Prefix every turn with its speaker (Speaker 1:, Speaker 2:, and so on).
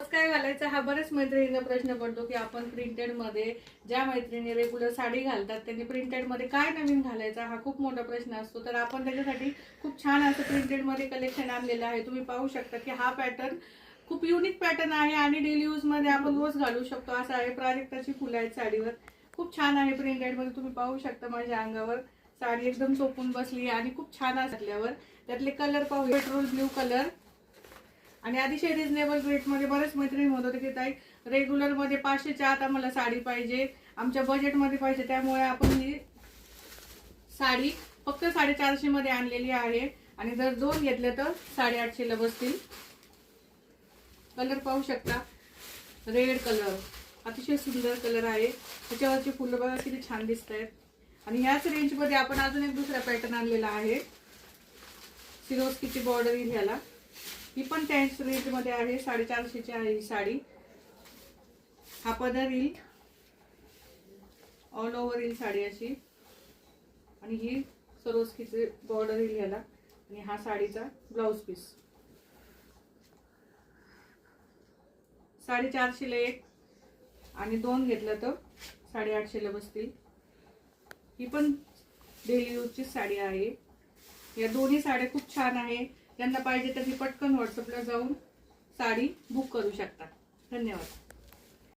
Speaker 1: काय घालायचं हा बरेच मैत्रिणींना प्रश्न पडतो की आपण प्रिंटेड मध्ये ज्या मैत्रिणी रेग्युलर साडी घालतात त्यांनी प्रिंटेड मध्ये काय नवीन घालायचा हा खूप मोठा प्रश्न असतो। तर आपण त्याच्यासाठी खूप छान असं प्रिंटेड मध्ये कलेक्शन आणलेलं आहे। तुम्ही पाहू शकता की हा पॅटर्न खूप युनिक पॅटर्न आहे आणि डेली यूज मध्ये आपण रोज घालू शकतो असं आहे। प्राजक्ताची फुलं आहेत साडीवर, खूप छान आहे प्रिंटेड मध्ये। तुम्ही पाहू शकता माझ्या अंगावर साडी एकदम चोपून बसली आणि खूप छान असल्यावर त्यातले कलर पाहू, पेट्रोल ब्ल्यू कलर आणि अतिशय रिजनेबल रेट मध्ये। बरेच मैत्रिणी म्हणत होते की ताई रेग्युलर मध्ये 500च्या आत आम्हाला साडी पाहिजे, आमच्या बजेट मध्ये पाहिजे, त्यामुळे आपण ही साडी फक्त 450 मध्ये आणलेली आहे आणि जर दोन घेतले तर 850 ला बसतील। कलर पाहू शकता, रेड कलर अतिशय सुंदर कलर आहे, त्याच्यावरची फुलं बघा किती छान दिसत आहेत। आणि ह्याच रेंज मध्ये आपण अजून एक दुसरा पॅटर्न आणलेला आहे, सिरोस्कीची बॉर्डर येईल ह्याला, ही पण त्याच रेंज मध्ये आहे, 450 ची आहे ही साडी। हा पदर येईल, ऑल ओव्हर येईल साडी अशी, आणि ही सिरोस्कीची बॉर्डर येईल ह्याला, आणि हा साडीचा ब्लाउज पीस। 450 ला एक आणि दोन घेतलं तर 850 ला बसतील। ही पण डेली यूजची साडी आहे। या दोन्ही साड्या खूप छान आहे, ज्यांना पाहिजे त्यांनी पटकन व्हॉट्सअपला जाऊन साडी बुक करू शकता। धन्यवाद।